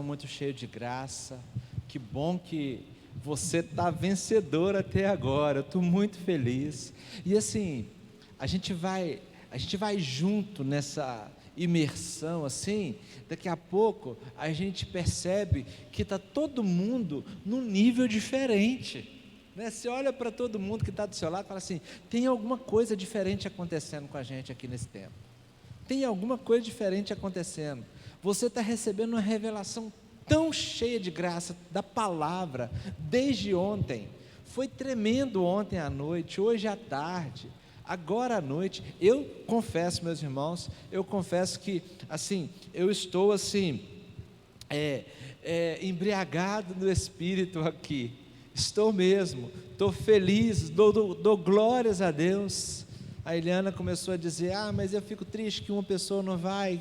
Muito cheio de graça. Que bom que você está vencedor até agora. Eu estou muito feliz. E assim, a gente vai junto nessa imersão assim. Daqui a pouco a gente percebe que está todo mundo num nível diferente, né? Você olha para todo mundo que está do seu lado e fala assim: tem alguma coisa diferente acontecendo com a gente aqui nesse tempo. Tem alguma coisa diferente acontecendo. Você está recebendo uma revelação tão cheia de graça da palavra, desde ontem. Foi tremendo ontem à noite, hoje à tarde, agora à noite. Eu confesso, meus irmãos, que, assim, eu estou assim, embriagado no Espírito aqui. Estou mesmo, estou feliz, dou glórias a Deus. A Eliana começou a dizer: mas eu fico triste que uma pessoa não vai.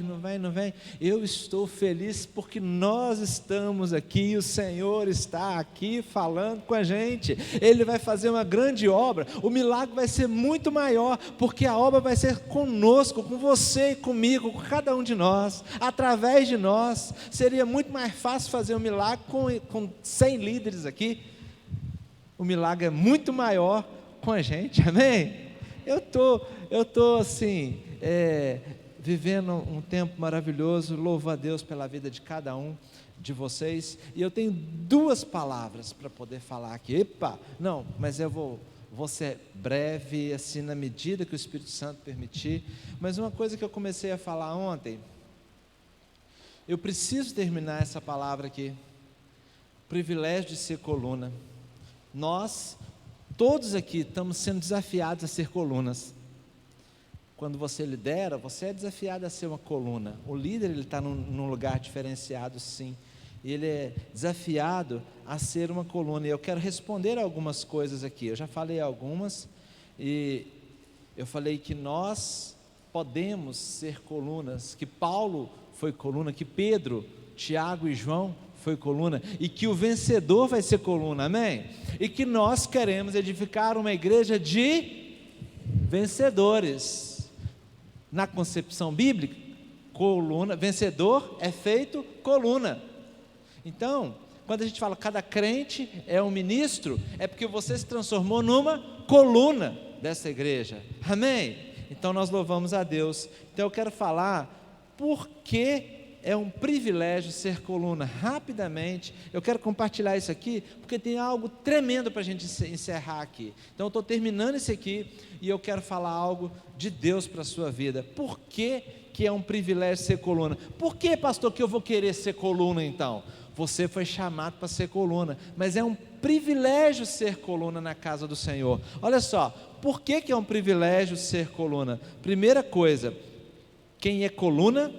Eu estou feliz porque nós estamos aqui, o Senhor está aqui falando com a gente. Ele vai fazer uma grande obra, o milagre vai ser muito maior, porque a obra vai ser conosco, com você e comigo, com cada um de nós, através de nós. Seria muito mais fácil fazer um milagre com 100 líderes aqui. O milagre é muito maior com a gente, amém? Eu tô assim, vivendo um tempo maravilhoso. Louvo a Deus pela vida de cada um de vocês, e eu tenho 2 palavras para poder falar aqui. Mas eu vou ser breve, assim, na medida que o Espírito Santo permitir. Mas uma coisa que eu comecei a falar ontem, eu preciso terminar essa palavra aqui: privilégio de ser coluna. Nós todos aqui estamos sendo desafiados a ser colunas. Quando você lidera, você é desafiado a ser uma coluna. O líder, ele está num lugar diferenciado, sim. Ele é desafiado a ser uma coluna. E eu quero responder algumas coisas aqui. Eu já falei algumas, e eu falei que nós podemos ser colunas, que Paulo foi coluna, que Pedro, Tiago e João foi coluna, e que o vencedor vai ser coluna, amém? E que nós queremos edificar uma igreja de vencedores. Na concepção bíblica, coluna, vencedor é feito coluna. Então, quando a gente fala cada crente é um ministro, é porque você se transformou numa coluna dessa igreja, amém? Então nós louvamos a Deus. Então eu quero falar por que é um privilégio ser coluna. Rapidamente, eu quero compartilhar isso aqui, porque tem algo tremendo para a gente encerrar aqui. Então eu estou terminando isso aqui, e eu quero falar algo de Deus para a sua vida. Por que é um privilégio ser coluna? Por que, pastor, que eu vou querer ser coluna então? Você foi chamado para ser coluna, mas é um privilégio ser coluna na casa do Senhor. Olha só, por que é um privilégio ser coluna? Primeira coisa, quem é coluna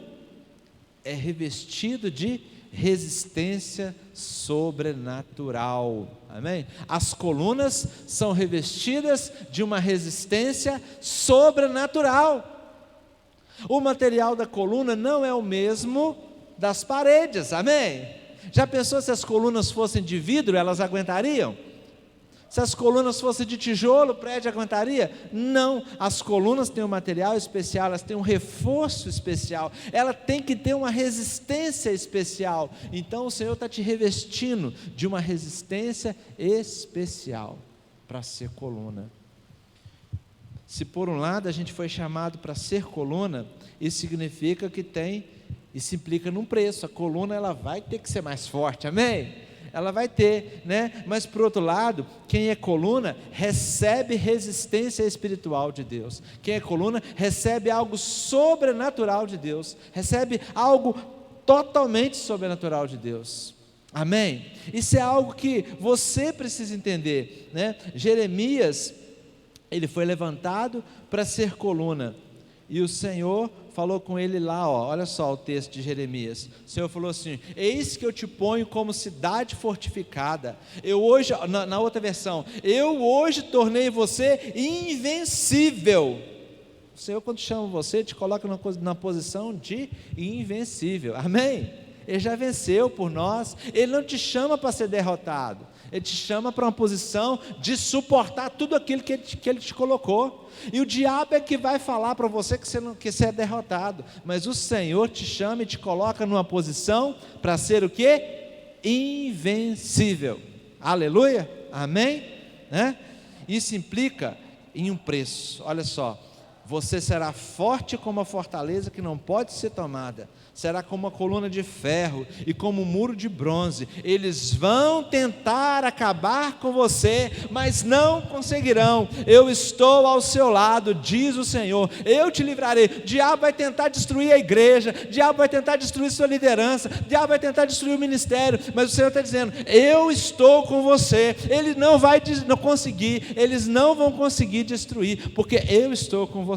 é revestido de resistência sobrenatural, amém? As colunas são revestidas de uma resistência sobrenatural. O material da coluna não é o mesmo das paredes, amém? Já pensou se as colunas fossem de vidro, elas aguentariam? Se as colunas fossem de tijolo, o prédio aguentaria? Não, as colunas têm um material especial, elas têm um reforço especial, ela tem que ter uma resistência especial. Então o Senhor está te revestindo de uma resistência especial para ser coluna. Se por um lado a gente foi chamado para ser coluna, isso significa que isso implica num preço. A coluna, ela vai ter que ser mais forte, amém? Ela vai ter, né? Mas por outro lado, quem é coluna recebe resistência espiritual de Deus. Quem é coluna recebe algo sobrenatural de Deus, recebe algo totalmente sobrenatural de Deus, amém? Isso é algo que você precisa entender, né? Jeremias, ele foi levantado para ser coluna, e o Senhor falou com ele lá, olha só o texto de Jeremias. O Senhor falou assim: eis que eu te ponho como cidade fortificada. Eu hoje, na outra versão, eu hoje tornei você invencível. O Senhor, quando chama você, te coloca na posição de invencível, amém? Ele já venceu por nós. Ele não te chama para ser derrotado, Ele te chama para uma posição de suportar tudo aquilo que Ele te colocou. E o diabo é que vai falar para você que você é derrotado, mas o Senhor te chama e te coloca numa posição para ser o quê? Invencível. Aleluia, amém? Isso implica em um preço. Olha só, você será forte como a fortaleza que não pode ser tomada, será como uma coluna de ferro e como um muro de bronze. Eles vão tentar acabar com você, mas não conseguirão. Eu estou ao seu lado, diz o Senhor, eu te livrarei. O diabo vai tentar destruir a igreja, o diabo vai tentar destruir sua liderança, o diabo vai tentar destruir o ministério, mas o Senhor está dizendo, eu estou com você. Ele não vai conseguir, eles não vão conseguir destruir, porque eu estou com você.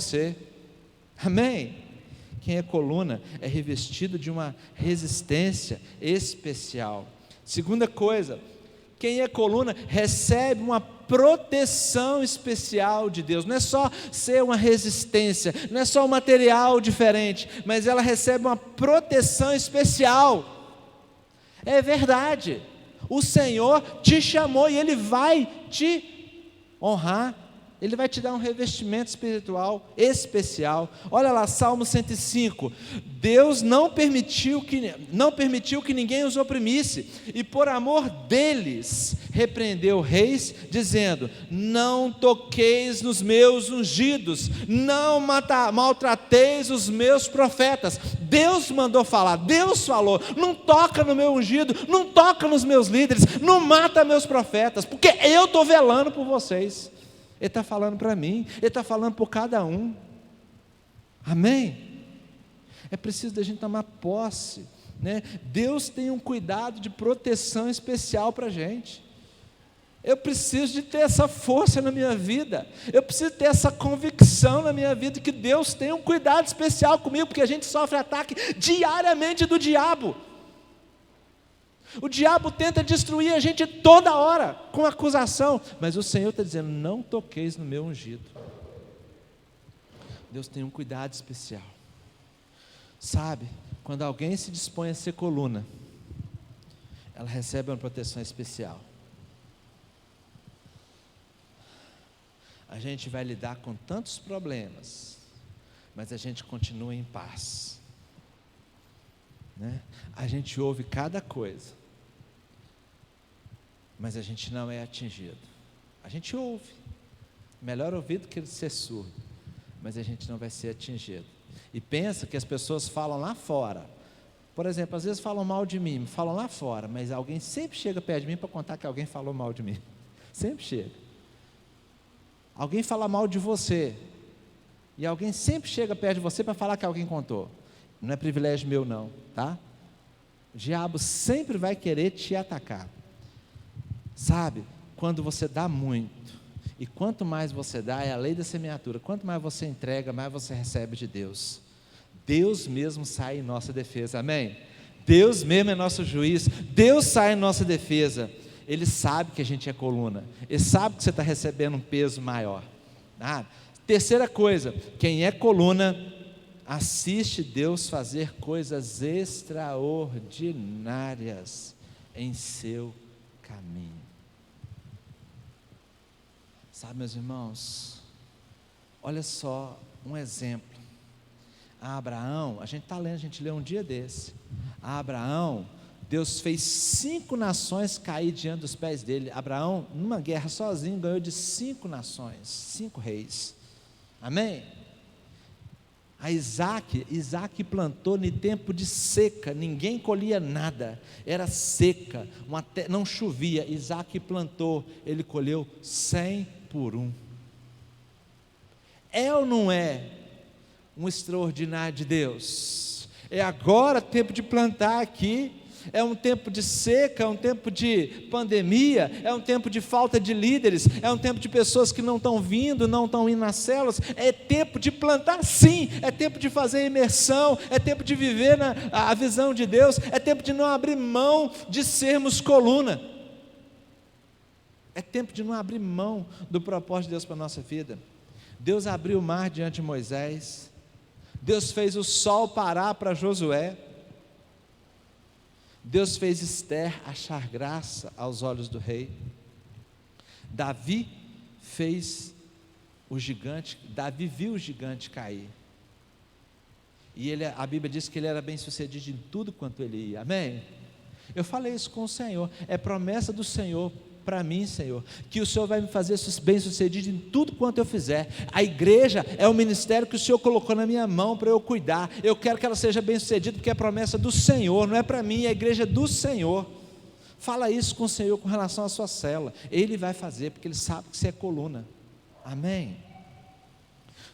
Amém? Quem é coluna é revestido de uma resistência especial. Segunda coisa, quem é coluna recebe uma proteção especial de Deus. Não é só ser uma resistência, não é só um material diferente, mas ela recebe uma proteção especial. É verdade, o Senhor te chamou e Ele vai te honrar. Ele vai te dar um revestimento espiritual especial. Olha lá, Salmo 105. Deus não permitiu que ninguém os oprimisse, e por amor deles repreendeu reis, dizendo, não toqueis nos meus ungidos, não maltrateis os meus profetas. Deus mandou falar, Deus falou, não toca no meu ungido, não toca nos meus líderes, não mata meus profetas, porque eu estou velando por vocês. Ele está falando para mim, Ele está falando por cada um. Amém? É preciso da gente tomar posse, Deus tem um cuidado de proteção especial para a gente. Eu preciso de ter essa força na minha vida, eu preciso ter essa convicção na minha vida, que Deus tem um cuidado especial comigo, porque a gente sofre ataque diariamente do diabo. O diabo tenta destruir a gente toda hora, com acusação, mas o Senhor está dizendo, não toqueis no meu ungido. Deus tem um cuidado especial. Sabe, quando alguém se dispõe a ser coluna, ela recebe uma proteção especial. A gente vai lidar com tantos problemas, mas a gente continua em paz, A gente ouve cada coisa, mas a gente não é atingido. A gente ouve, melhor ouvir do que ser surdo, mas a gente não vai ser atingido. E pensa que as pessoas falam lá fora, por exemplo, às vezes falam mal de mim, falam lá fora, mas alguém sempre chega perto de mim para contar que alguém falou mal de mim, sempre chega. Alguém fala mal de você, e alguém sempre chega perto de você para falar que alguém contou. Não é privilégio meu não, tá? O diabo sempre vai querer te atacar. Sabe, quando você dá muito, e quanto mais você dá, é a lei da semeadura, quanto mais você entrega, mais você recebe de Deus. Deus mesmo sai em nossa defesa, amém? Deus mesmo é nosso juiz, Deus sai em nossa defesa. Ele sabe que a gente é coluna, Ele sabe que você está recebendo um peso maior. Terceira coisa, quem é coluna, assiste Deus fazer coisas extraordinárias em seu caminho. Sabe, meus irmãos, olha só um exemplo. Abraão, a gente está lendo, a gente leu um dia desse. Abraão, Deus fez 5 nações cair diante dos pés dele. Abraão, numa guerra sozinho, ganhou de 5 nações, 5 reis. Amém? A Isaac plantou em tempo de seca, ninguém colhia nada, era seca, não chovia. Isaac plantou, ele colheu 100 por 1. É ou não é um extraordinário de Deus? É agora tempo de plantar aqui. É um tempo de seca, é um tempo de pandemia, é um tempo de falta de líderes, é um tempo de pessoas que não estão vindo, não estão indo nas células. É tempo de plantar, sim, é tempo de fazer imersão, é tempo de viver a visão de Deus, é tempo de não abrir mão de sermos coluna, é tempo de não abrir mão do propósito de Deus para a nossa vida. Deus abriu o mar diante de Moisés, Deus fez o sol parar para Josué. Deus fez Esther achar graça aos olhos do rei. Davi viu o gigante cair. E a Bíblia diz que ele era bem sucedido em tudo quanto ele ia, amém? Eu falei isso com o Senhor, é promessa do Senhor para mim, Senhor, que o Senhor vai me fazer bem sucedido em tudo quanto eu fizer. A igreja é o ministério que o Senhor colocou na minha mão para eu cuidar. Eu quero que ela seja bem sucedida, porque é promessa do Senhor, não é para mim, é a igreja do Senhor. Fala isso com o Senhor com relação à sua célula, Ele vai fazer, porque Ele sabe que você é coluna, amém?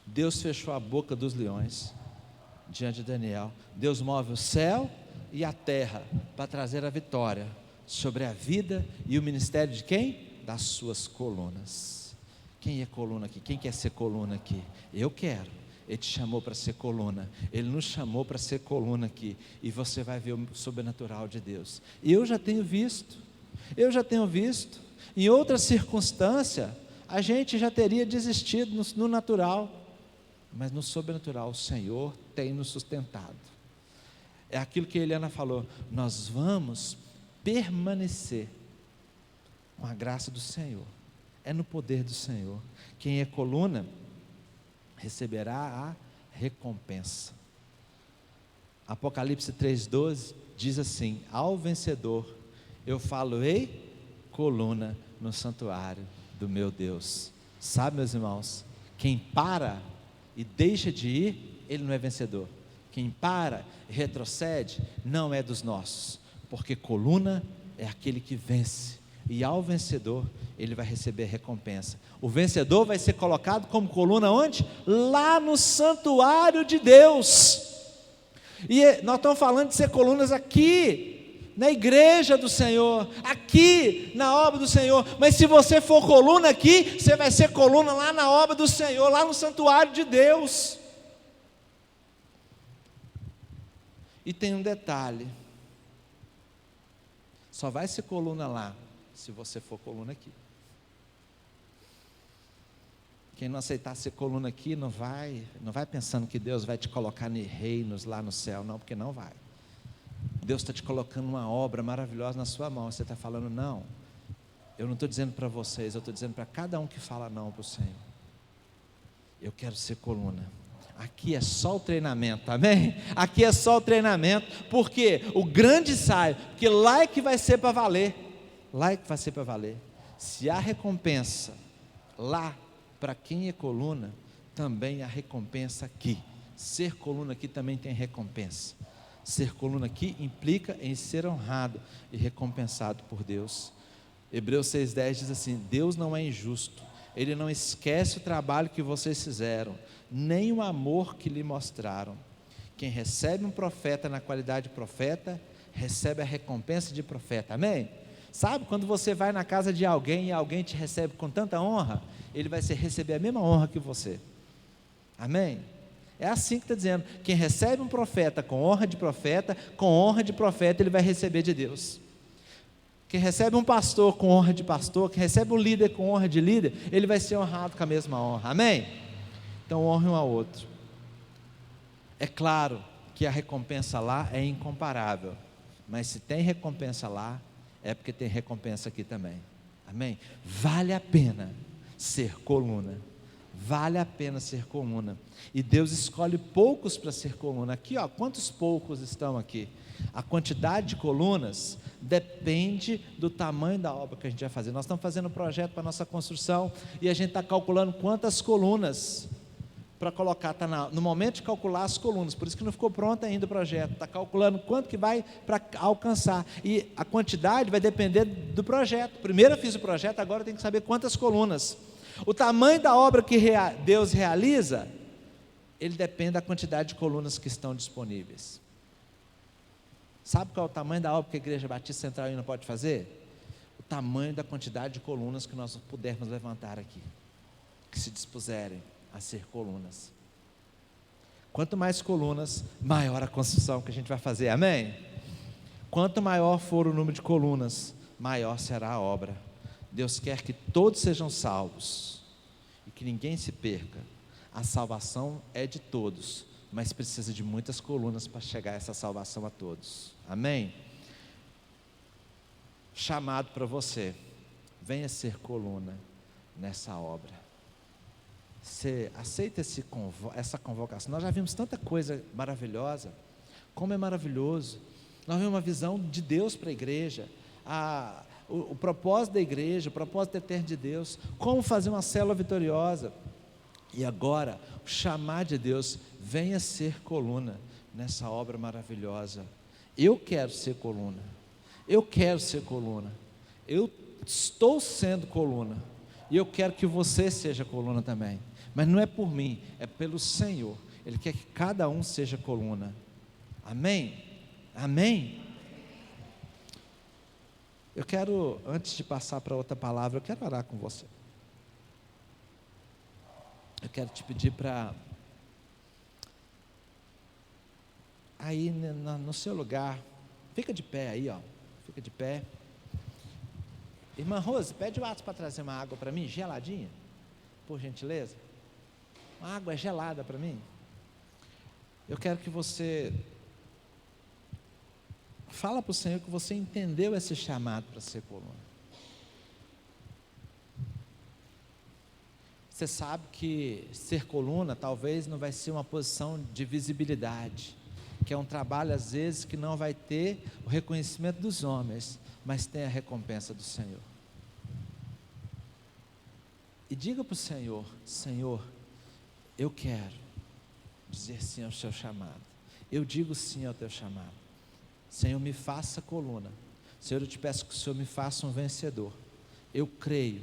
Deus fechou a boca dos leões diante de Daniel. Deus move o céu e a terra para trazer a vitória sobre a vida e o ministério de quem? Das suas colunas. Quem é coluna aqui? Quem quer ser coluna aqui? Eu quero. Ele te chamou para ser coluna, Ele nos chamou para ser coluna aqui, e você vai ver o sobrenatural de Deus. Eu já tenho visto, em outra circunstância, a gente já teria desistido no natural, mas no sobrenatural o Senhor tem nos sustentado. É aquilo que a Eliana falou, nós vamos permanecer com a graça do Senhor, é no poder do Senhor. Quem é coluna receberá a recompensa. Apocalipse 3,12 diz assim: ao vencedor eu falo-ei coluna no santuário do meu Deus. Sabe, meus irmãos, quem para e deixa de ir, ele não é vencedor. Quem para e retrocede, não é dos nossos, porque coluna é aquele que vence, e ao vencedor ele vai receber recompensa. O vencedor vai ser colocado como coluna onde? Lá no santuário de Deus. E nós estamos falando de ser colunas aqui na igreja do Senhor, aqui na obra do Senhor. Mas se você for coluna aqui, você vai ser coluna lá na obra do Senhor, lá no santuário de Deus. E tem um detalhe: só vai ser coluna lá se você for coluna aqui. Quem não aceitar ser coluna aqui, não vai pensando que Deus vai te colocar em reinos lá no céu, não, porque não vai. Deus está te colocando uma obra maravilhosa na sua mão, você está falando não. Eu não estou dizendo para vocês, eu estou dizendo para cada um que fala não para o Senhor. Eu quero ser coluna. Aqui é só o treinamento, amém? Aqui é só o treinamento, porque o grande ensaio, porque lá é que vai ser para valer. Lá é que vai ser para valer. Se há recompensa lá para quem é coluna, também há recompensa aqui. Ser coluna aqui também tem recompensa. Ser coluna aqui implica em ser honrado e recompensado por Deus. Hebreus 6,10 diz assim: Deus não é injusto, Ele não esquece o trabalho que vocês fizeram, nem o amor que lhe mostraram. Quem recebe um profeta na qualidade de profeta, recebe a recompensa de profeta, amém? Sabe, quando você vai na casa de alguém e alguém te recebe com tanta honra, ele vai receber a mesma honra que você, amém? É assim que está dizendo, quem recebe um profeta com honra de profeta, ele vai receber de Deus. Quem recebe um pastor com honra de pastor, quem recebe um líder com honra de líder, ele vai ser honrado com a mesma honra, amém? Então honre um ao outro. É claro que a recompensa lá é incomparável, mas se tem recompensa lá, é porque tem recompensa aqui também, amém? Vale a pena ser coluna, vale a pena ser coluna, e Deus escolhe poucos para ser coluna. Aqui, ó, quantos poucos estão aqui? A quantidade de colunas depende do tamanho da obra que a gente vai fazer. Nós estamos fazendo um projeto para a nossa construção, e a gente está calculando quantas colunas para colocar, está no momento de calcular as colunas, por isso que não ficou pronto ainda o projeto, está calculando quanto que vai para alcançar, e a quantidade vai depender do projeto. Primeiro eu fiz o projeto, agora eu tenho que saber quantas colunas. O tamanho da obra que Deus realiza, ele depende da quantidade de colunas que estão disponíveis. Sabe qual é o tamanho da obra que a Igreja Batista Central ainda pode fazer? O tamanho da quantidade de colunas que nós pudermos levantar aqui, que se dispuserem a ser colunas. Quanto mais colunas, maior a construção que a gente vai fazer, amém? Quanto maior for o número de colunas, maior será a obra. Deus quer que todos sejam salvos e que ninguém se perca. A salvação é de todos, mas precisa de muitas colunas para chegar a essa salvação a todos, amém? chamado para você: venha ser coluna nessa obra. Você aceita essa convocação? Nós já vimos tanta coisa maravilhosa. Como é maravilhoso. Nós vimos uma visão de Deus para a igreja, o propósito da igreja, o propósito eterno de Deus, como fazer uma célula vitoriosa. E agora, o chamar de Deus: venha ser coluna nessa obra maravilhosa. Eu quero ser coluna, eu quero ser coluna, eu estou sendo coluna, e eu quero que você seja coluna também, mas não é por mim, é pelo Senhor. Ele quer que cada um seja coluna. Amém? Amém? Eu quero, antes de passar para outra palavra, eu quero orar com você. Eu quero te pedir para, aí no seu lugar, fica de pé aí, ó, fica de pé. Irmã Rose, pede o Atos para trazer uma água para mim, geladinha, por gentileza. Uma água gelada para mim. Eu quero que você fala para o Senhor que você entendeu esse chamado para ser coluna. Você sabe que ser coluna talvez não vai ser uma posição de visibilidade, que é um trabalho às vezes que não vai ter o reconhecimento dos homens, mas tem a recompensa do Senhor. E diga para o Senhor: Senhor, eu quero dizer sim ao seu chamado. Eu digo sim ao teu chamado. Senhor, me faça coluna. Senhor, eu te peço que o Senhor me faça um vencedor. Eu creio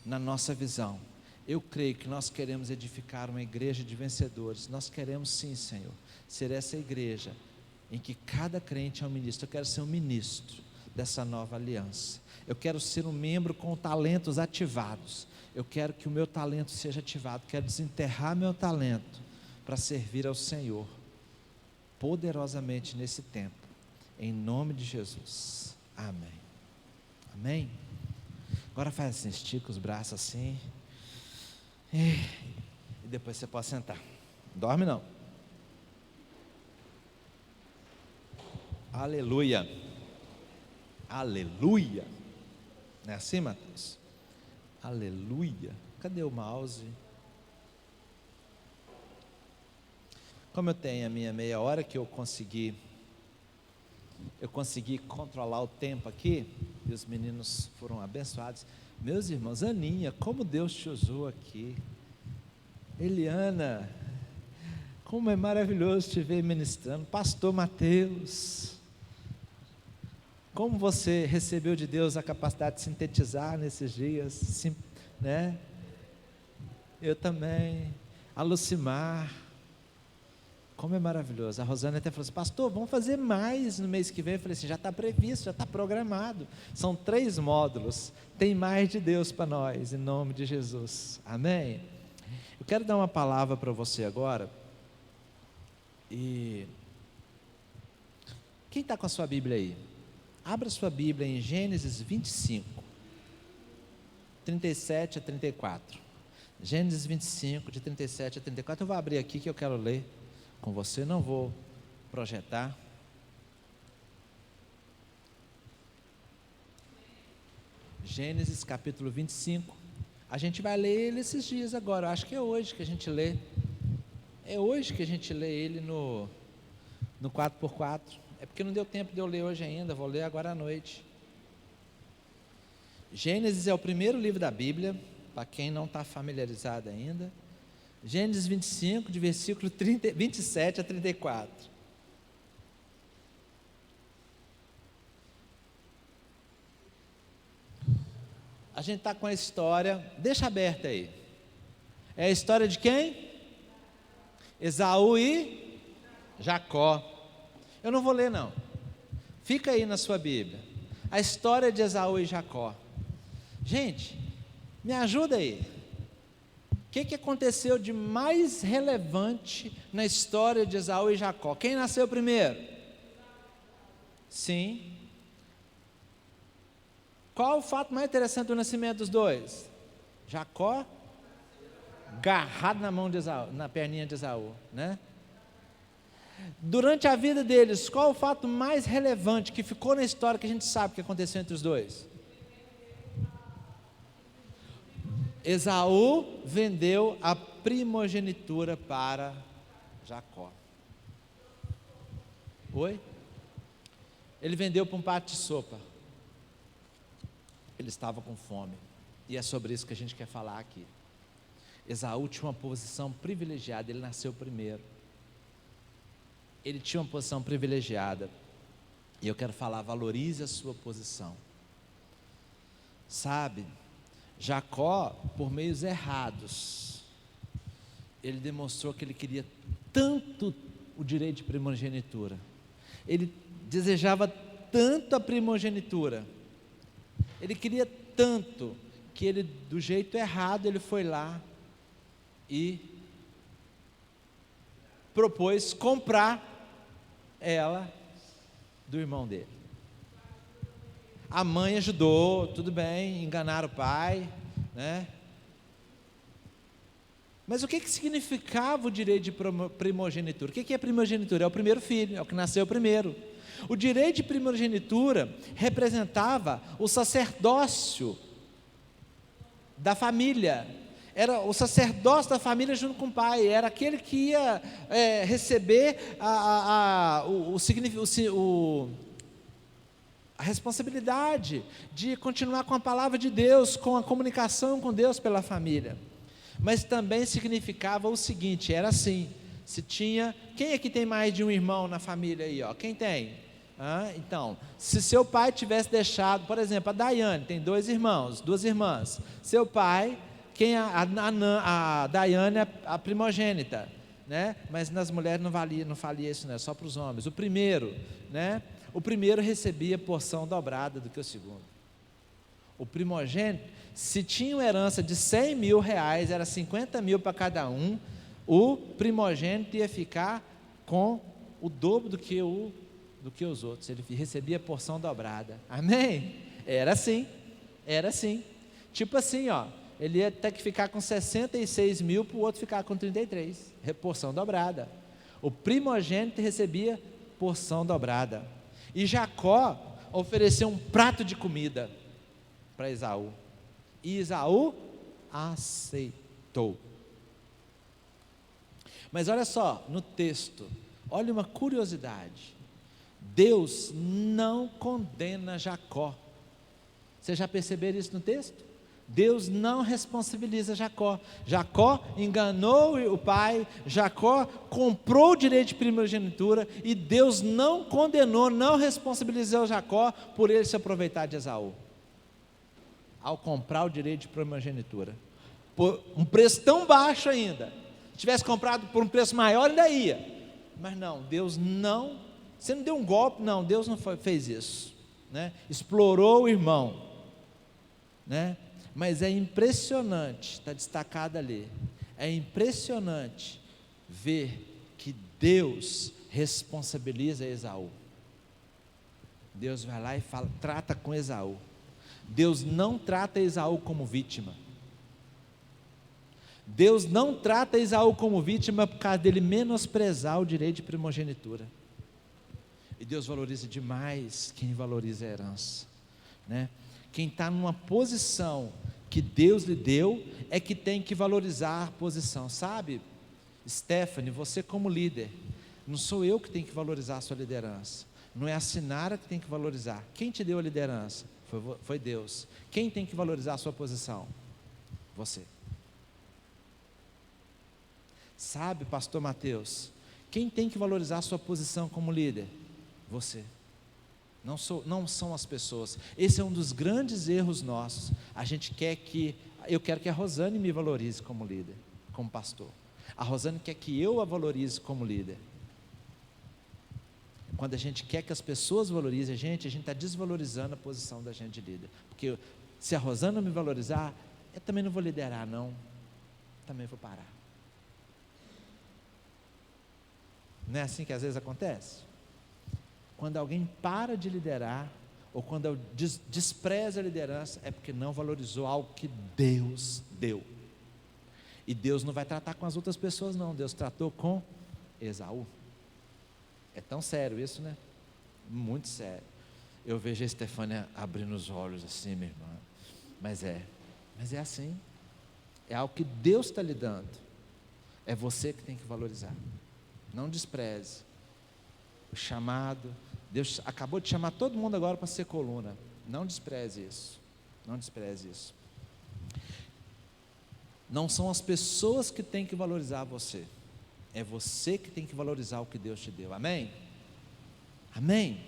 na nossa visão. Eu creio que nós queremos edificar uma igreja de vencedores. Nós queremos sim, Senhor, ser essa igreja em que cada crente é um ministro. Eu quero ser um ministro dessa nova aliança. Eu quero ser um membro com talentos ativados. Eu quero que o meu talento seja ativado. Quero desenterrar meu talento para servir ao Senhor poderosamente nesse tempo, em nome de Jesus. Amém. Amém. Agora faz assim, estica os braços assim, e depois você pode sentar. Dorme não. Aleluia. Aleluia. Não é assim, Mateus? Aleluia. Cadê o mouse? Como eu tenho a minha meia hora que eu consegui controlar o tempo aqui, e os meninos foram abençoados. Meus irmãos, Aninha, como Deus te usou aqui. Eliana, como é maravilhoso te ver ministrando. Pastor Mateus, como você recebeu de Deus a capacidade de sintetizar nesses dias, né? Eu também. A Lucimar, como é maravilhoso. A Rosana até falou assim: pastor, vamos fazer mais no mês que vem. Eu falei assim: já está previsto, já está programado. São 3 módulos. Tem mais de Deus para nós, em nome de Jesus. Amém? Eu quero dar uma palavra para você agora. E quem está com a sua Bíblia aí? Abra sua Bíblia em Gênesis 25, 37 a 34. Gênesis 25, de 37 a 34. Eu vou abrir aqui que eu quero ler com você, não vou projetar. Gênesis capítulo 25. A gente vai ler ele esses dias agora. Acho que é hoje que a gente lê. É hoje que a gente lê ele no 4x4. É porque não deu tempo de eu ler hoje ainda. Vou ler agora à noite. Gênesis é o primeiro livro da Bíblia, para quem não está familiarizado ainda. Gênesis 25, de versículo 27 a 34. A gente está com a história, deixa aberta aí. É a história de quem? Esaú e Jacó. Eu não vou ler não. Fica aí na sua Bíblia. A história de Esaú e Jacó. Gente, me ajuda aí. O que aconteceu de mais relevante na história de Esaú e Jacó? Quem nasceu primeiro? Sim. Qual o fato mais interessante do nascimento dos dois? Jacó agarrado na mão de Esaú, na perninha de Esaú, né? Durante a vida deles, qual o fato mais relevante que ficou na história que a gente sabe que aconteceu entre os dois? Esaú vendeu a primogenitura para Jacó. Oi? Ele vendeu para um prato de sopa. Ele estava com fome. E é sobre isso que a gente quer falar aqui. Esaú tinha uma posição privilegiada, ele nasceu primeiro. Ele tinha uma posição privilegiada. E eu quero falar, valorize a sua posição. Sabe, Jacó, por meios errados, ele demonstrou que ele queria tanto o direito de primogenitura. Ele desejava tanto a primogenitura. Ele queria tanto que ele, do jeito errado, ele foi lá e propôs comprar ela do irmão dele. A mãe ajudou, tudo bem, enganaram o pai, né? Mas o que significava o direito de primogenitura? O que é primogenitura? É o primeiro filho, é o que nasceu primeiro. O direito de primogenitura representava o sacerdócio da família. Era o sacerdócio da família junto com o pai. Era aquele que ia receber a responsabilidade de continuar com a palavra de Deus, com a comunicação com Deus pela família. Mas também significava o seguinte, era assim, se tinha, quem aqui tem mais de um irmão na família aí, ó? Quem tem? Então, se seu pai tivesse deixado, por exemplo, a Daiane tem 2 irmãos, 2 irmãs, seu pai, a Daiane é a primogênita, né? Mas nas mulheres não valia isso, né? Só para os homens. O primeiro, né? O primeiro recebia porção dobrada do que o segundo. O primogênito, se tinha uma herança de 100 mil reais, era 50 mil para cada um, o primogênito ia ficar com o dobro do que os outros, ele recebia porção dobrada, amém? Era assim, tipo assim, ó, ele ia ter que ficar com 66 mil, para o outro ficar com 33, porção dobrada. O primogênito recebia porção dobrada, e Jacó ofereceu um prato de comida para Esaú, e Esaú aceitou. Mas olha só, no texto, olha uma curiosidade, Deus não condena Jacó. Você já perceberam isso no texto? Deus não responsabiliza Jacó. Jacó enganou o pai, Jacó comprou o direito de primogenitura, e Deus não condenou, não responsabilizou Jacó por ele se aproveitar de Esaú, ao comprar o direito de primogenitura, por um preço tão baixo ainda. Se tivesse comprado por um preço maior, ainda ia, mas não, Deus não, você não deu um golpe, não, Deus não fez isso, né? Explorou o irmão, né? Mas é impressionante, está destacado ali, é impressionante ver que Deus responsabiliza Esaú. Deus vai lá e trata com Esaú. Deus não trata Esaú como vítima. Deus não trata Esaú como vítima por causa dele menosprezar o direito de primogenitura. E Deus valoriza demais quem valoriza a herança, né? Quem está numa posição que Deus lhe deu, é que tem que valorizar a posição, sabe? Stephanie, você como líder, não sou eu que tenho que valorizar a sua liderança, não é a Sinara que tem que valorizar. Quem te deu a liderança? Foi Deus. Quem tem que valorizar a sua posição? Você. Sabe, pastor Mateus, quem tem que valorizar a sua posição como líder? Você. Não são as pessoas. Esse é um dos grandes erros nossos. Eu quero que a Rosane me valorize como líder, como pastor. A Rosane quer que eu a valorize como líder. Quando a gente quer que as pessoas valorizem a gente está desvalorizando a posição da gente de líder. Porque se a Rosana não me valorizar, eu também não vou liderar, não. Também vou parar. Não é assim que às vezes acontece? Quando alguém para de liderar, ou quando despreza a liderança, é porque não valorizou algo que Deus deu. E Deus não vai tratar com as outras pessoas, não. Deus tratou com Esaú. É tão sério isso, né? Muito sério. Eu vejo a Estefânia abrindo os olhos assim, minha irmã. Mas é assim. É algo que Deus está lhe dando. É você que tem que valorizar. Não despreze o chamado. Deus acabou de chamar todo mundo agora para ser coluna. Não despreze isso. Não despreze isso. Não são as pessoas que têm que valorizar você. É você que tem que valorizar o que Deus te deu. Amém? Amém?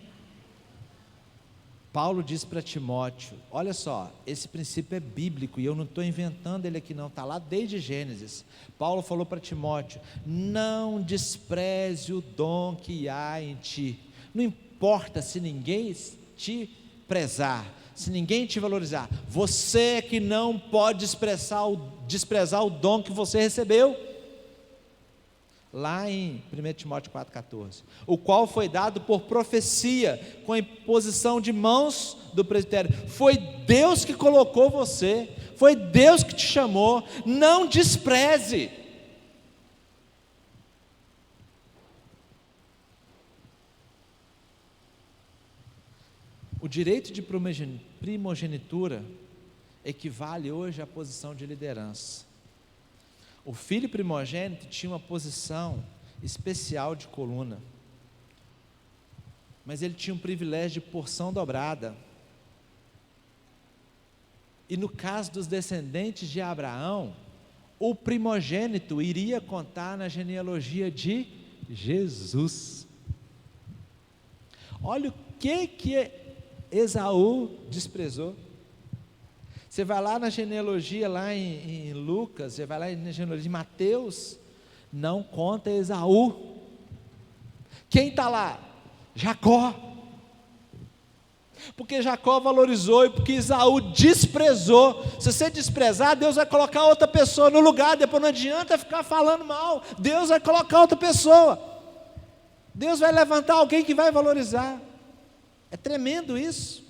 Paulo diz para Timóteo, olha só, esse princípio é bíblico e eu não estou inventando ele aqui não, está lá desde Gênesis. Paulo falou para Timóteo, não despreze o dom que há em ti, não importa se ninguém te prezar, se ninguém te valorizar, você que não pode desprezar o dom que você recebeu, lá em 1 Timóteo 4,14, o qual foi dado por profecia, com a imposição de mãos do presbitério. Foi Deus que colocou você, foi Deus que te chamou, não despreze. O direito de primogenitura equivale hoje à posição de liderança. O filho primogênito tinha uma posição especial de coluna, mas ele tinha um privilégio de porção dobrada. E no caso dos descendentes de Abraão, o primogênito iria contar na genealogia de Jesus. Olha o que Esaú desprezou. Você vai lá na genealogia, lá em Lucas, você vai lá na genealogia de Mateus, não conta Esaú. Quem está lá? Jacó. Porque Jacó valorizou e porque Esaú desprezou. Se você desprezar, Deus vai colocar outra pessoa no lugar, depois não adianta ficar falando mal, Deus vai colocar outra pessoa. Deus vai levantar alguém que vai valorizar. É tremendo isso.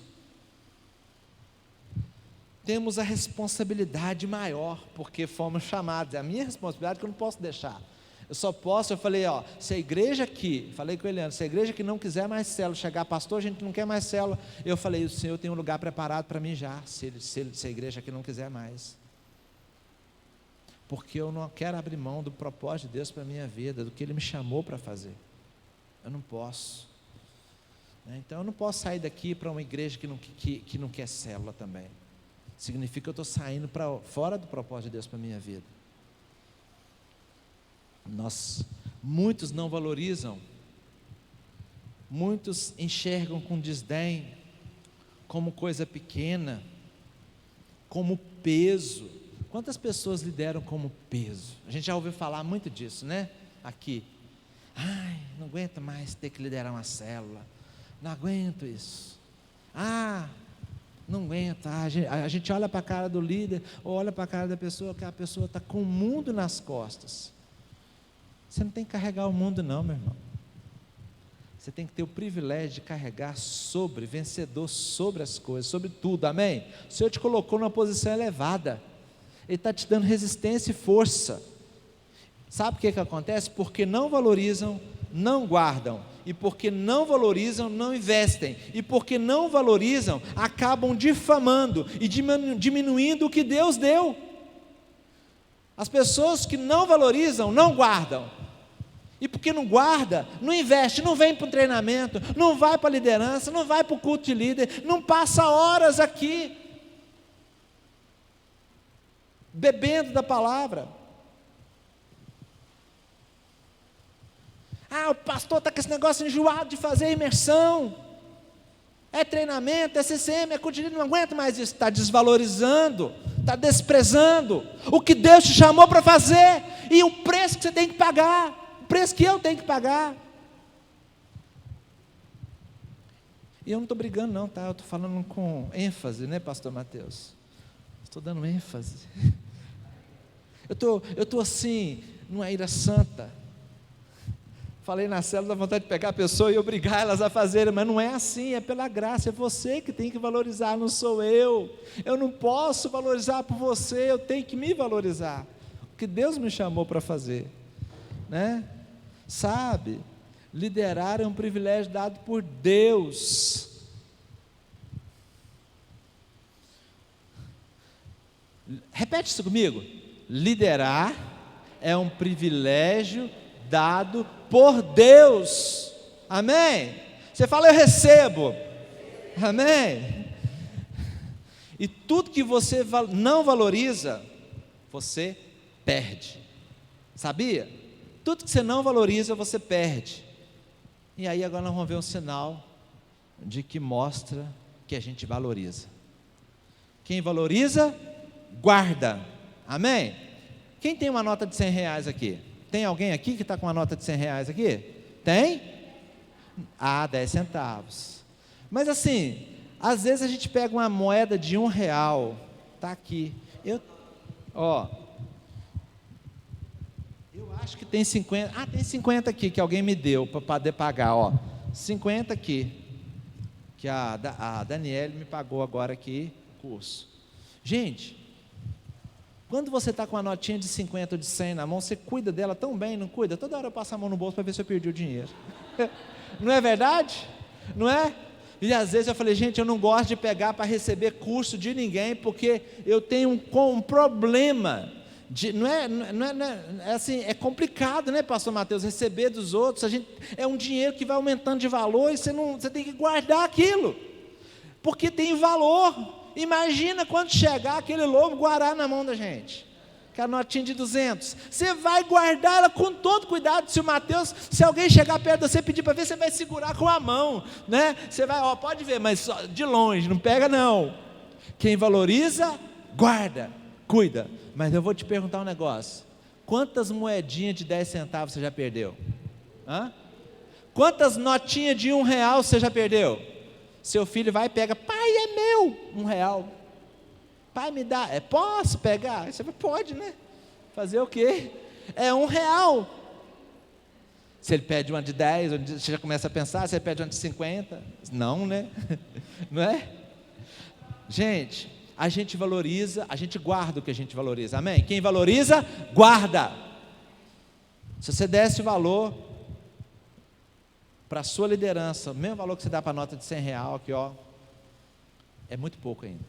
Temos a responsabilidade maior, porque fomos chamados, é a minha responsabilidade que eu não posso deixar. Eu falei, se a igreja aqui, falei com o Eliano, se a igreja que não quiser mais célula, chegar, pastor, a gente não quer mais célula, eu falei, o Senhor tem um lugar preparado para mim já, se a igreja aqui não quiser mais, porque eu não quero abrir mão do propósito de Deus para a minha vida, do que Ele me chamou para fazer, eu não posso, então eu não posso sair daqui para uma igreja que não quer célula também. Significa que eu estou saindo para fora do propósito de Deus para a minha vida. Muitos não valorizam, muitos enxergam com desdém, como coisa pequena, como peso. Quantas pessoas lideram como peso? A gente já ouviu falar muito disso, né? Aqui, não aguento mais ter que liderar uma célula, não aguento isso, não aguenta, a gente olha para a cara do líder, ou olha para a cara da pessoa, que a pessoa está com o mundo nas costas. Você não tem que carregar o mundo não, meu irmão. Você tem que ter o privilégio de carregar vencedor sobre as coisas, sobre tudo, amém? O Senhor te colocou numa posição elevada, Ele está te dando resistência e força. Sabe o que acontece? Porque não valorizam, não guardam, e porque não valorizam, não investem, e porque não valorizam, acabam difamando e diminuindo o que Deus deu. As pessoas que não valorizam, não guardam, e porque não guarda, não investe, não vem para o treinamento, não vai para a liderança, não vai para o culto de líder, não passa horas aqui, bebendo da palavra. O pastor está com esse negócio enjoado de fazer imersão, é treinamento, é CCM, é culto de líder, não aguenta mais isso, está desvalorizando, está desprezando o que Deus te chamou para fazer, e o preço que você tem que pagar, o preço que eu tenho que pagar. E eu não estou brigando não, tá? Eu estou falando com ênfase, né, pastor Mateus? Estou dando ênfase. Eu estou assim, numa ira santa. Falei na célula, dá vontade de pegar a pessoa e obrigar elas a fazerem, mas não é assim, é pela graça, é você que tem que valorizar, não sou eu não posso valorizar por você, eu tenho que me valorizar, o que Deus me chamou para fazer, né? Sabe, Liderar é um privilégio dado por Deus. Repete isso comigo. Liderar é um privilégio dado por Deus. Amém? Você fala, eu recebo. Amém? E tudo que você não valoriza, você perde. Sabia? Tudo que você não valoriza, você perde. E aí agora nós vamos ver um sinal de que mostra que a gente valoriza. Quem valoriza, guarda. Amém? Quem tem uma nota de 100 reais aqui? Tem alguém aqui que está com uma nota de 100 reais aqui? Tem? 10 centavos. Mas assim, às vezes a gente pega uma moeda de R$1, está aqui. Eu acho que tem 50. Tem 50 aqui que alguém me deu para poder pagar. 50 aqui. Que a Daniele me pagou agora aqui, curso. Gente, quando você está com uma notinha de 50 ou de 100 na mão, você cuida dela tão bem, não cuida? Toda hora eu passo a mão no bolso para ver se eu perdi o dinheiro. Não é verdade? Não é? E às vezes eu falei, gente, eu não gosto de pegar para receber curso de ninguém, porque eu tenho um problema. Assim, é complicado, né, pastor Mateus, receber dos outros. É um dinheiro que vai aumentando de valor e você tem que guardar aquilo, porque tem valor. Imagina quando chegar aquele lobo guará na mão da gente, que é a notinha de 200, você vai guardar ela com todo cuidado. Se alguém chegar perto de você e pedir para ver, você vai segurar com a mão, né? Você vai, pode ver, mas só de longe, não pega não. Quem valoriza, guarda, cuida. Mas eu vou te perguntar um negócio: quantas moedinhas de 10 centavos você já perdeu? Quantas notinhas de R$1 você já perdeu? Seu filho vai e pega, pai, é meu, R$1. Pai, me dá, posso pegar? Você pode, né? Fazer o quê? É R$1. Se ele pede uma de 10, você já começa a pensar, se ele pede uma de 50, não, né? Não é? Gente, a gente valoriza, a gente guarda o que a gente valoriza, amém? Quem valoriza, guarda. Se você desse valor para a sua liderança, o mesmo valor que você dá para a nota de R$100 aqui, é muito pouco ainda.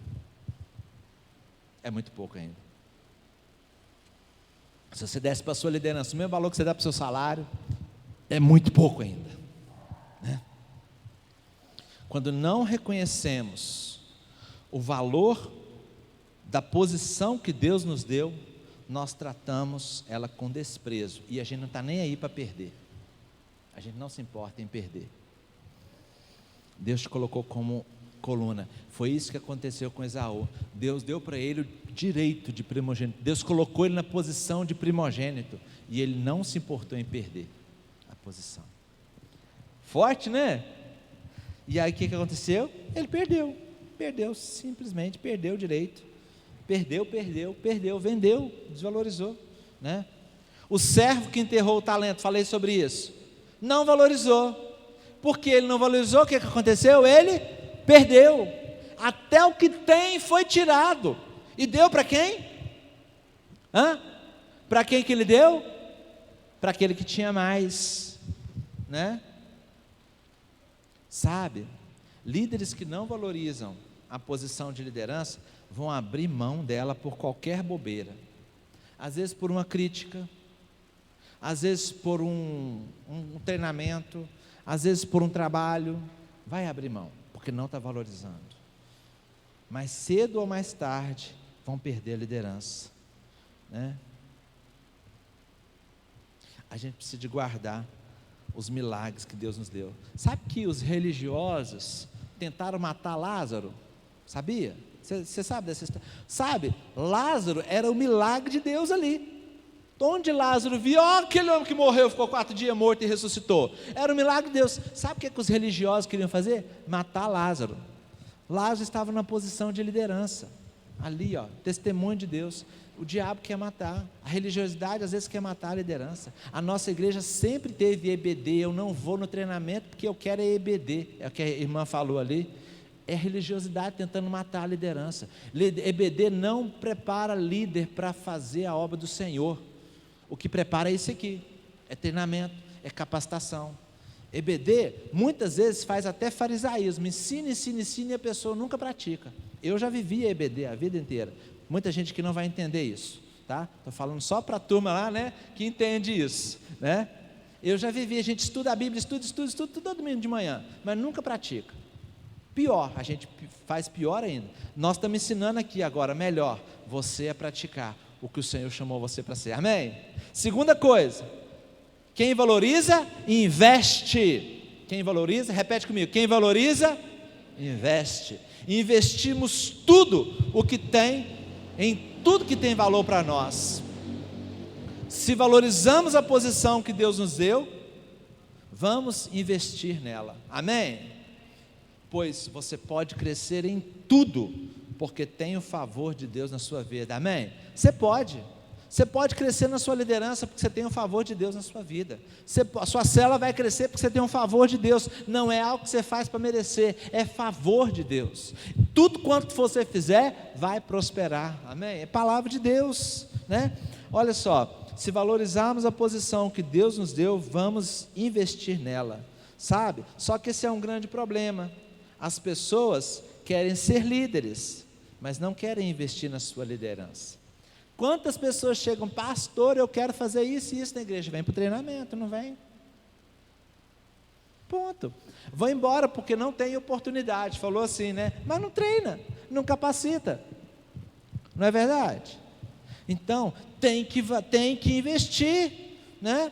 É muito pouco ainda. Se você desse para a sua liderança o mesmo valor que você dá para o seu salário, é muito pouco ainda, né? Quando não reconhecemos o valor da posição que Deus nos deu, nós tratamos ela com desprezo, e a gente não está nem aí para perder. A gente não se importa em perder. Deus te colocou como coluna. Foi isso que aconteceu com Esaú. Deus deu para ele o direito de primogênito. Deus colocou ele na posição de primogênito, e ele não se importou em perder a posição. Forte, né? E aí o que aconteceu? Ele perdeu, simplesmente perdeu o direito. Perdeu, vendeu, desvalorizou, né? O servo que enterrou o talento, falei sobre isso, não valorizou. Porque ele não valorizou, o que aconteceu? Ele perdeu. Até o que tem foi tirado. E deu para quem? Para quem que ele deu? Para aquele que tinha mais, né? Sabe, líderes que não valorizam a posição de liderança vão abrir mão dela por qualquer bobeira. Às vezes por uma crítica, às vezes por um treinamento, às vezes por um trabalho. Vai abrir mão, porque não está valorizando. Mais cedo ou mais tarde vão perder a liderança, né? A gente precisa de guardar os milagres que Deus nos deu. Sabe que os religiosos tentaram matar Lázaro? Sabia? Você sabe dessa história? Sabe, Lázaro era o milagre de Deus ali. Onde Lázaro viu, aquele homem que morreu, ficou 4 dias morto e ressuscitou. Era o milagre de Deus. Sabe o que os religiosos queriam fazer? Matar Lázaro. Lázaro estava na posição de liderança. Ali, testemunho de Deus. O diabo quer matar. A religiosidade às vezes quer matar a liderança. A nossa igreja sempre teve EBD. Eu não vou no treinamento porque eu quero EBD. É o que a irmã falou ali. É religiosidade tentando matar a liderança. EBD não prepara líder para fazer a obra do Senhor. O que prepara é isso aqui, é treinamento, é capacitação. EBD, muitas vezes faz até farisaísmo, ensina, ensina, ensina e a pessoa nunca pratica. Eu já vivi EBD a vida inteira, muita gente que não vai entender isso, tá? Estou falando só para a turma lá, né, que entende isso, né? Eu já vivi, a gente estuda a Bíblia, estuda todo domingo de manhã, mas nunca pratica. Pior, a gente faz pior ainda. Nós estamos ensinando aqui agora, melhor, você a praticar o que o Senhor chamou você para ser, amém? Segunda coisa, quem valoriza, investe. Quem valoriza, repete comigo, quem valoriza, investe. Investimos tudo o que tem, em tudo que tem valor para nós. Se valorizamos a posição que Deus nos deu, vamos investir nela, amém? Pois você pode crescer em tudo, porque tem o favor de Deus na sua vida, amém? Você pode crescer na sua liderança, porque você tem o favor de Deus na sua vida. A sua célula vai crescer, porque você tem um favor de Deus, não é algo que você faz para merecer, é favor de Deus. Tudo quanto você fizer, vai prosperar, amém? É palavra de Deus, né? Olha só, se valorizarmos a posição que Deus nos deu, vamos investir nela, sabe? Só que esse é um grande problema. As pessoas querem ser líderes, mas não querem investir na sua liderança. Quantas pessoas chegam, pastor, eu quero fazer isso e isso na igreja, vem para o treinamento, não vem? Ponto. Vão embora porque não tem oportunidade, falou assim, né? Mas não treina, não capacita, não é verdade? Então, tem que investir, né?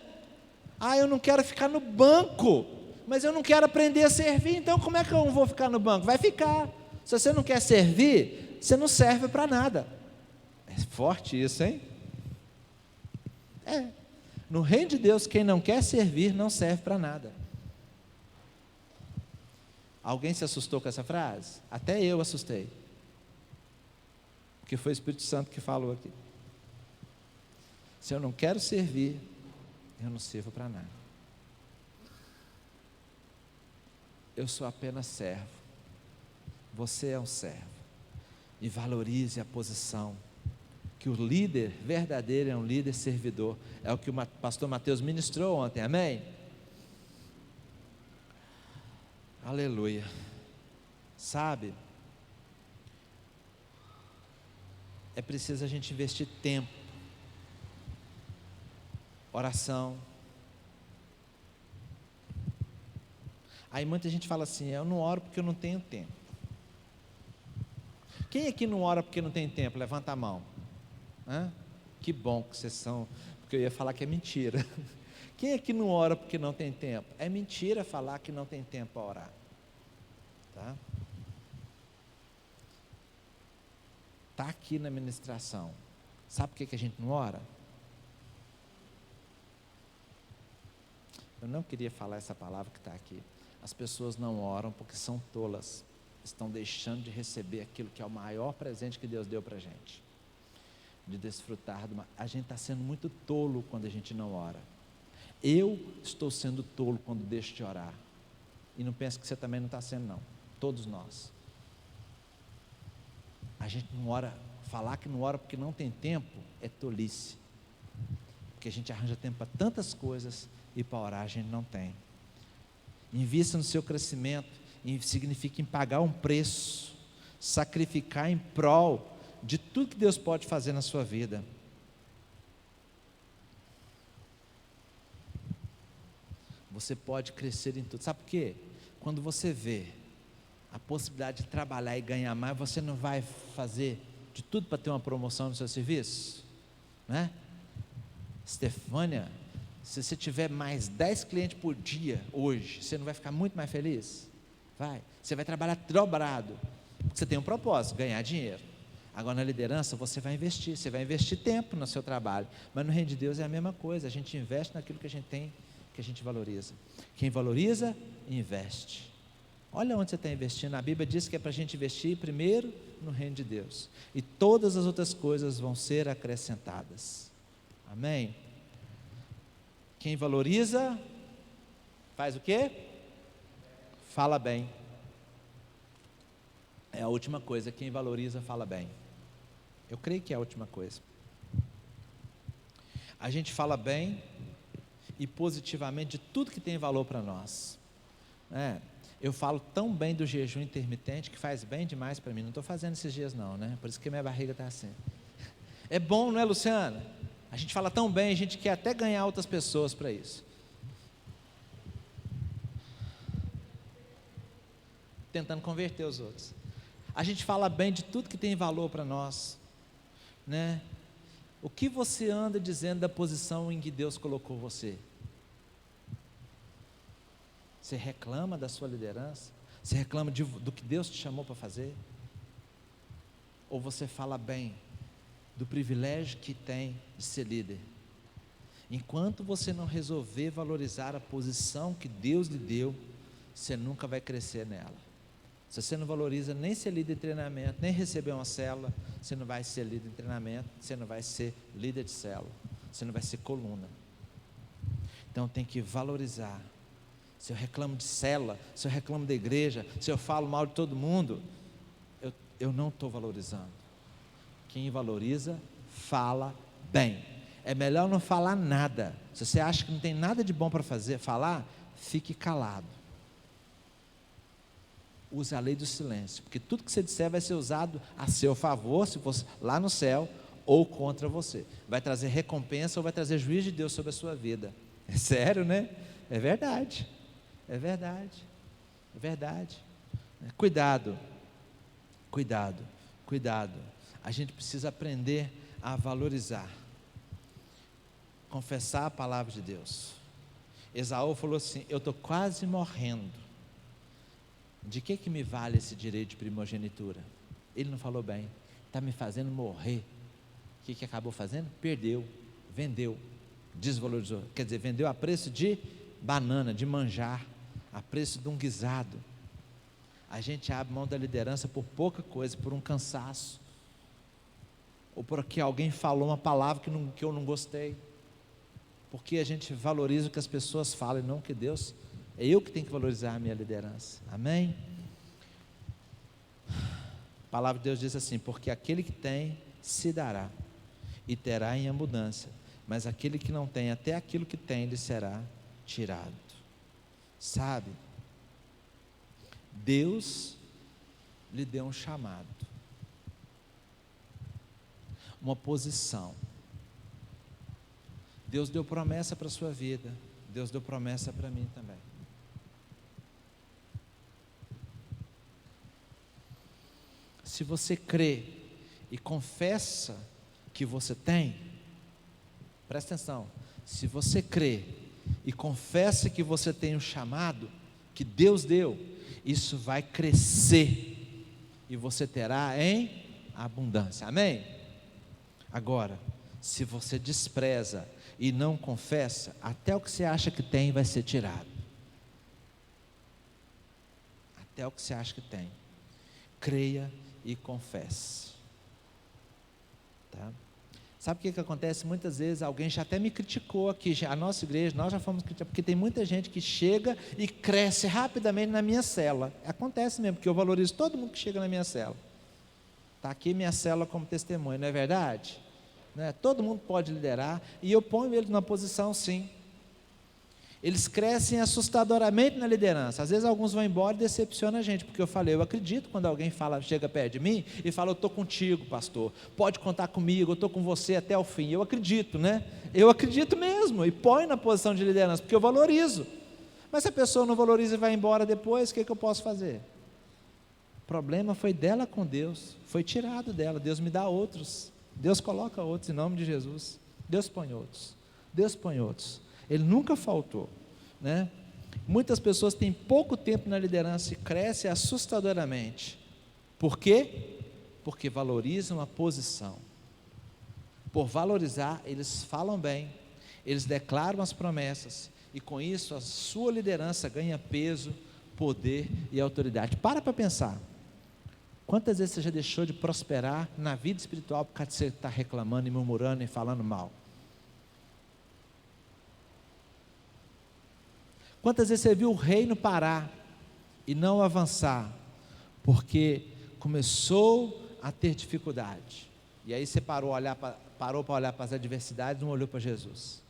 Eu não quero ficar no banco, mas eu não quero aprender a servir, então como é que eu vou ficar no banco? Vai ficar. Se você não quer servir, você não serve para nada. É forte isso, hein? No reino de Deus, quem não quer servir, não serve para nada. Alguém se assustou com essa frase? Até eu assustei, porque foi o Espírito Santo que falou aqui. Se eu não quero servir, eu não sirvo para nada. Eu sou apenas servo. Você é um servo. E valorize a posição. Que o líder verdadeiro é um líder servidor. É o que o pastor Mateus ministrou ontem, amém? Aleluia. Sabe? É preciso a gente investir tempo. Oração. Aí muita gente fala assim, eu não oro porque eu não tenho tempo. Quem aqui não ora porque não tem tempo? Levanta a mão. Que bom que vocês são, porque eu ia falar que é mentira. Quem aqui não ora porque não tem tempo? É mentira falar que não tem tempo para orar. Tá? Está aqui na ministração. Sabe por que a gente não ora? Eu não queria falar essa palavra que está aqui. As pessoas não oram porque são tolas. Estão deixando de receber aquilo que é o maior presente que Deus deu para a gente. De desfrutar. A gente está sendo muito tolo quando a gente não ora. Eu estou sendo tolo quando deixo de orar. E não penso que você também não está sendo, não. Todos nós. A gente não ora. Falar que não ora porque não tem tempo é tolice. Porque a gente arranja tempo para tantas coisas e para orar a gente não tem. Invista no seu crescimento, significa em pagar um preço, sacrificar em prol de tudo que Deus pode fazer na sua vida. Você pode crescer em tudo, sabe por quê? Quando você vê a possibilidade de trabalhar e ganhar mais, você não vai fazer de tudo para ter uma promoção no seu serviço? Né? Estefânia, se você tiver mais 10 clientes por dia hoje, você não vai ficar muito mais feliz? Vai, você vai trabalhar dobrado, porque você tem um propósito, ganhar dinheiro. Agora na liderança você vai investir tempo no seu trabalho, mas no reino de Deus é a mesma coisa, a gente investe naquilo que a gente tem, que a gente valoriza. Quem valoriza, investe. Olha onde você está investindo, a Bíblia diz que é para a gente investir primeiro no reino de Deus, e todas as outras coisas vão ser acrescentadas, amém? Quem valoriza, faz o quê? Fala bem. É a última coisa, quem valoriza, fala bem. Eu creio que é a última coisa. A gente fala bem e positivamente de tudo que tem valor para nós. Eu falo tão bem do jejum intermitente que faz bem demais para mim. Não estou fazendo esses dias não, né? Por isso que minha barriga está assim. É bom, não é, Luciana? A gente fala tão bem, a gente quer até ganhar outras pessoas para isso. Tentando converter os outros. A gente fala bem de tudo que tem valor para nós, né? O que você anda dizendo da posição em que Deus colocou você? Você reclama da sua liderança? Você reclama do que Deus te chamou para fazer? Ou você fala bem do privilégio que tem de ser líder? Enquanto você não resolver valorizar a posição que Deus lhe deu, você nunca vai crescer nela. Se você não valoriza nem ser líder de treinamento, nem receber uma célula, você não vai ser líder de treinamento, você não vai ser líder de célula, você não vai ser coluna. Então tem que valorizar. Se eu reclamo de célula, se eu reclamo da igreja, se eu falo mal de todo mundo, eu não estou valorizando. Quem valoriza, fala bem. É melhor não falar nada. Se você acha que não tem nada de bom para falar, fique calado. Use a lei do silêncio, porque tudo que você disser vai ser usado a seu favor, se fosse lá no céu, ou contra você. Vai trazer recompensa ou vai trazer juízo de Deus sobre a sua vida. É sério, né? É verdade. É verdade. É verdade. Cuidado. Cuidado. Cuidado. A gente precisa aprender a valorizar. Confessar a palavra de Deus. Esaú falou assim: eu estou quase morrendo. De que me vale esse direito de primogenitura? Ele não falou bem. Está me fazendo morrer. O que acabou fazendo? Perdeu, vendeu, desvalorizou. Quer dizer, vendeu a preço de banana, de manjar, a preço de um guisado. A gente abre mão da liderança por pouca coisa, por um cansaço, ou porque alguém falou uma palavra que eu não gostei, porque a gente valoriza o que as pessoas falam e não o que Deus. É eu que tenho que valorizar a minha liderança. Amém? A palavra de Deus diz assim: porque aquele que tem, se dará, e terá em abundância, mas aquele que não tem, até aquilo que tem, lhe será tirado. Sabe? Deus lhe deu um chamado, uma posição. Deus deu promessa para a sua vida, Deus deu promessa para mim também. Se você crê e confessa que você tem, presta atenção, se você crê e confessa que você tem um chamado que Deus deu, isso vai crescer e você terá em abundância. Amém? Agora, se você despreza e não confessa, até o que você acha que tem vai ser tirado. Até o que você acha que tem. Creia e confesse. Tá? Sabe o que acontece? Muitas vezes alguém já até me criticou aqui, a nossa igreja, nós já fomos criticados, porque tem muita gente que chega e cresce rapidamente na minha célula. Acontece mesmo, porque eu valorizo todo mundo que chega na minha célula. Está aqui minha célula como testemunho, não é verdade? Né? Todo mundo pode liderar, e eu ponho eles numa posição sim. Eles crescem assustadoramente na liderança. Às vezes alguns vão embora e decepciona a gente, porque eu acredito quando alguém chega perto de mim e fala: eu estou contigo, pastor, pode contar comigo, eu estou com você até o fim. Eu acredito, né? Eu acredito mesmo, e põe na posição de liderança, porque eu valorizo. Mas se a pessoa não valoriza e vai embora depois, o que eu posso fazer? O problema foi dela com Deus, foi tirado dela. Deus me dá outros, Deus coloca outros em nome de Jesus. Deus põe outros, Deus põe outros. Ele nunca faltou, né? Muitas pessoas têm pouco tempo na liderança e crescem assustadoramente. Por quê? Porque valorizam a posição. Por valorizar, eles falam bem, eles declaram as promessas, e com isso a sua liderança ganha peso, poder e autoridade. Para pensar. Quantas vezes você já deixou de prosperar na vida espiritual por causa de você estar reclamando e murmurando e falando mal? Quantas vezes você viu o reino parar e não avançar, porque começou a ter dificuldade, e aí você parou para olhar para as adversidades, não olhou para Jesus?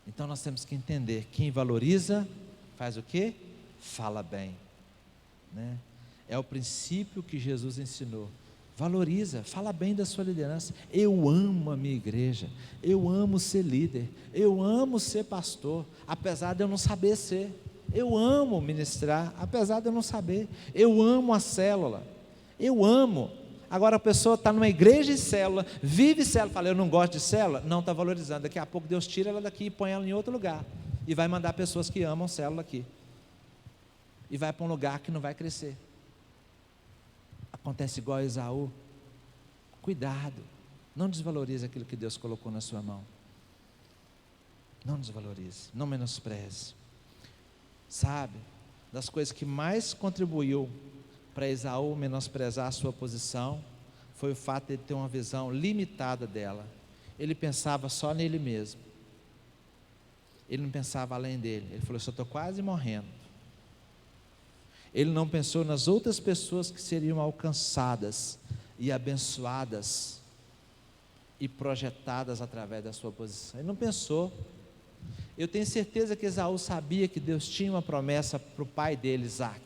Então nós temos que entender, quem valoriza, faz o quê? Fala bem, né? É o princípio que Jesus ensinou. Valoriza, fala bem da sua liderança. Eu amo a minha igreja, eu amo ser líder, eu amo ser pastor, apesar de eu não saber ser. Eu amo ministrar, apesar de eu não saber. Eu amo a célula, eu amo. Agora a pessoa está numa igreja de célula, vive célula, fala, eu não gosto de célula, não está valorizando. Daqui a pouco Deus tira ela daqui e põe ela em outro lugar, e vai mandar pessoas que amam célula aqui, e vai para um lugar que não vai crescer. Acontece igual a Esaú. Cuidado, não desvalorize aquilo que Deus colocou na sua mão. Não desvalorize, não menospreze. Sabe, das coisas que mais contribuiu para Esaú menosprezar a sua posição, foi o fato de ele ter uma visão limitada dela. Ele pensava só nele mesmo, ele não pensava além dele. Ele falou, eu estou quase morrendo. Ele não pensou nas outras pessoas que seriam alcançadas e abençoadas e projetadas através da sua posição. Ele não pensou. Eu tenho certeza que Esaú sabia que Deus tinha uma promessa para o pai dele, Isaac.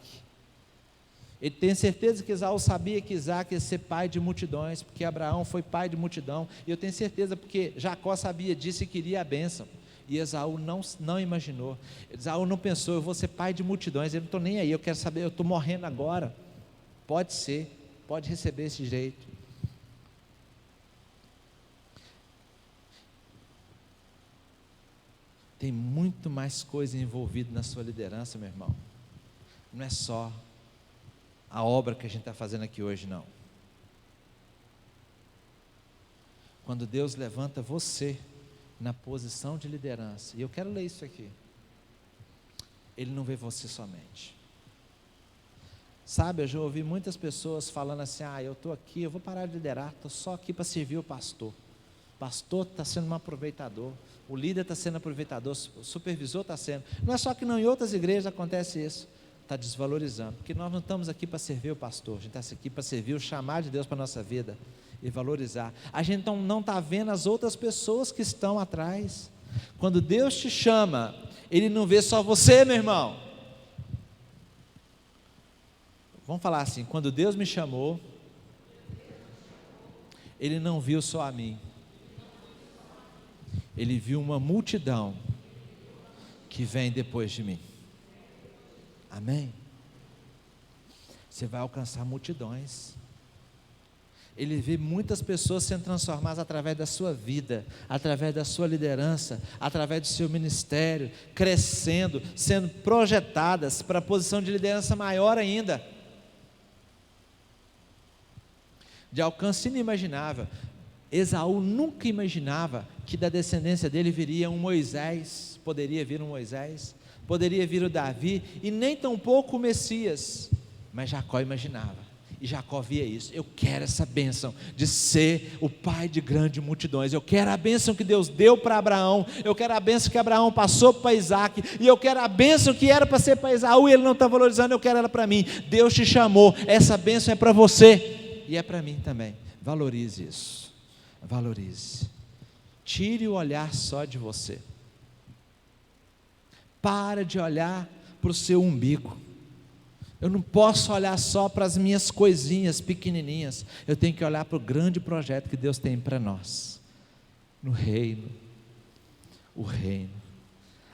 Ele tem certeza que Esaú sabia que Isaac ia ser pai de multidões, porque Abraão foi pai de multidão. E eu tenho certeza porque Jacó sabia disso e queria a bênção. E Esaú não imaginou. Esaú não pensou, eu vou ser pai de multidões, eu não estou nem aí, eu quero saber, eu estou morrendo agora. Pode ser, pode receber esse jeito. Tem muito mais coisa envolvida na sua liderança, meu irmão. Não é só a obra que a gente está fazendo aqui hoje, não. Quando Deus levanta você na posição de liderança, e eu quero ler isso aqui, Ele não vê você somente. Sabe, eu já ouvi muitas pessoas falando assim, eu estou aqui, eu vou parar de liderar, estou só aqui para servir o pastor está sendo um aproveitador, o líder está sendo aproveitador, o supervisor está sendo. Não é só que não, em outras igrejas acontece isso, está desvalorizando, porque nós não estamos aqui para servir o pastor, a gente está aqui para servir o chamado de Deus para a nossa vida e valorizar. A gente não está vendo as outras pessoas que estão atrás. Quando Deus te chama, Ele não vê só você, meu irmão. Vamos falar assim, quando Deus me chamou, Ele não viu só a mim, Ele viu uma multidão que vem depois de mim. Amém? Você vai alcançar multidões. Ele vê muitas pessoas sendo transformadas através da sua vida, através da sua liderança, através do seu ministério, crescendo, sendo projetadas para a posição de liderança maior ainda, de alcance inimaginável. Esaú nunca imaginava que da descendência dele viria um Moisés, poderia vir um Moisés, poderia vir o Davi, e nem tampouco o Messias, mas Jacó imaginava. E Jacó via isso, eu quero essa bênção de ser o pai de grandes multidões, eu quero a bênção que Deus deu para Abraão, eu quero a bênção que Abraão passou para Isaac, e eu quero a bênção que era para ser para Esaú, e ele não está valorizando, eu quero ela para mim. Deus te chamou, essa bênção é para você, e é para mim também. Valorize isso, valorize, tire o olhar só de você, para de olhar para o seu umbigo. Eu não posso olhar só para as minhas coisinhas pequenininhas, eu tenho que olhar para o grande projeto que Deus tem para nós, no reino, o reino.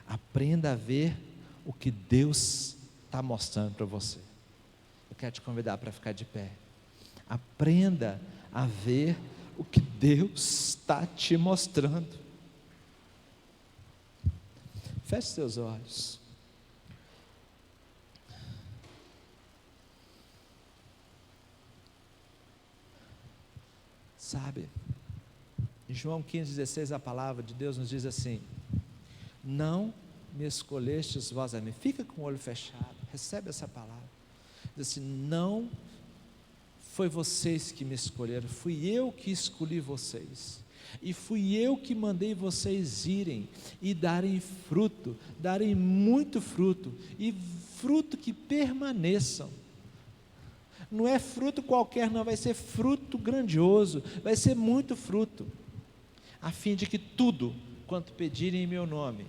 Aprenda a ver o que Deus está mostrando para você. Eu quero te convidar para ficar de pé. Aprenda a ver o que Deus está te mostrando. Feche seus olhos. Sabe, em João 15,16 a palavra de Deus nos diz assim: não me escolhestes vós a mim. Fica com o olho fechado, recebe essa palavra. Diz assim: não foi vocês que me escolheram, fui eu que escolhi vocês, e fui eu que mandei vocês irem e darem fruto, darem muito fruto, e fruto que permaneçam. Não é fruto qualquer, não, vai ser fruto grandioso, vai ser muito fruto, a fim de que tudo quanto pedirem em meu nome,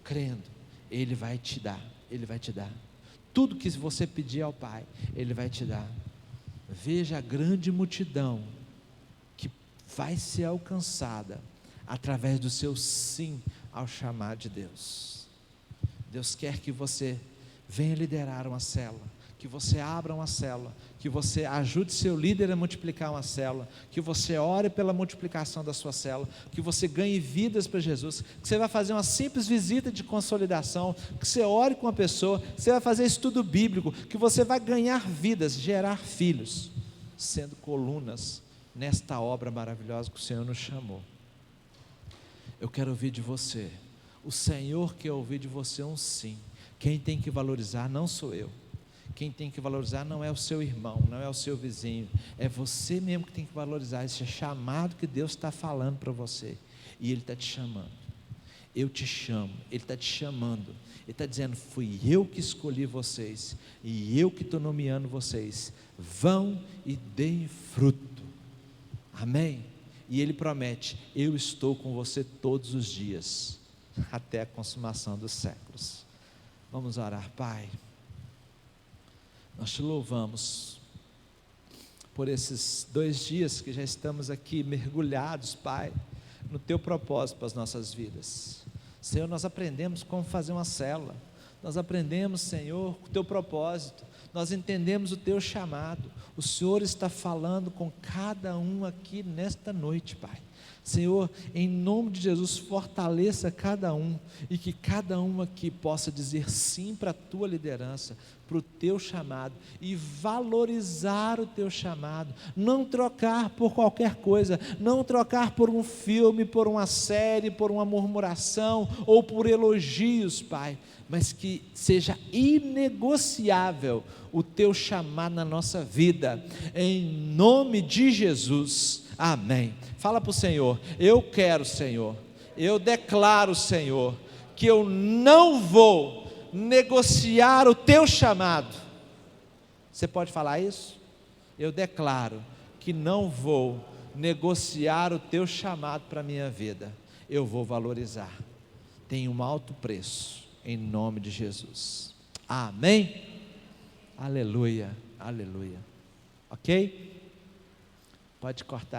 crendo, Ele vai te dar, Ele vai te dar. Tudo que você pedir ao Pai, Ele vai te dar. Veja a grande multidão que vai ser alcançada através do seu sim ao chamado de Deus. Deus quer que você venha liderar uma célula, que você abra uma célula, que você ajude seu líder a multiplicar uma célula, que você ore pela multiplicação da sua célula, que você ganhe vidas para Jesus, que você vai fazer uma simples visita de consolidação, que você ore com a pessoa, que você vai fazer estudo bíblico, que você vai ganhar vidas, gerar filhos, sendo colunas nesta obra maravilhosa que o Senhor nos chamou. Eu quero ouvir de você, o Senhor quer ouvir de você um sim. Quem tem que valorizar não sou eu, quem tem que valorizar não é o seu irmão, não é o seu vizinho, é você mesmo que tem que valorizar esse chamado que Deus está falando para você, e Ele está te chamando. Eu te chamo, Ele está te chamando, Ele está dizendo: fui eu que escolhi vocês, e eu que estou nomeando vocês, vão e deem fruto, amém? E Ele promete: eu estou com você todos os dias, até a consumação dos séculos. Vamos orar. Pai, nós te louvamos por esses 2 dias que já estamos aqui mergulhados, Pai, no teu propósito para as nossas vidas. Senhor, nós aprendemos como fazer uma célula, nós aprendemos, Senhor, o teu propósito, nós entendemos o teu chamado. O Senhor está falando com cada um aqui nesta noite, Pai. Senhor, em nome de Jesus, fortaleça cada um, e que cada um aqui possa dizer sim para a tua liderança, para o teu chamado, e valorizar o teu chamado, não trocar por qualquer coisa, não trocar por um filme, por uma série, por uma murmuração, ou por elogios, Pai, mas que seja inegociável o teu chamado na nossa vida, em nome de Jesus, amém. Fala para o Senhor: eu quero, Senhor, eu declaro, Senhor, que eu não vou negociar o teu chamado. Você pode falar isso? Eu declaro que não vou negociar o teu chamado para a minha vida, eu vou valorizar, tem um alto preço, em nome de Jesus, amém? Aleluia, aleluia, ok? Pode cortar.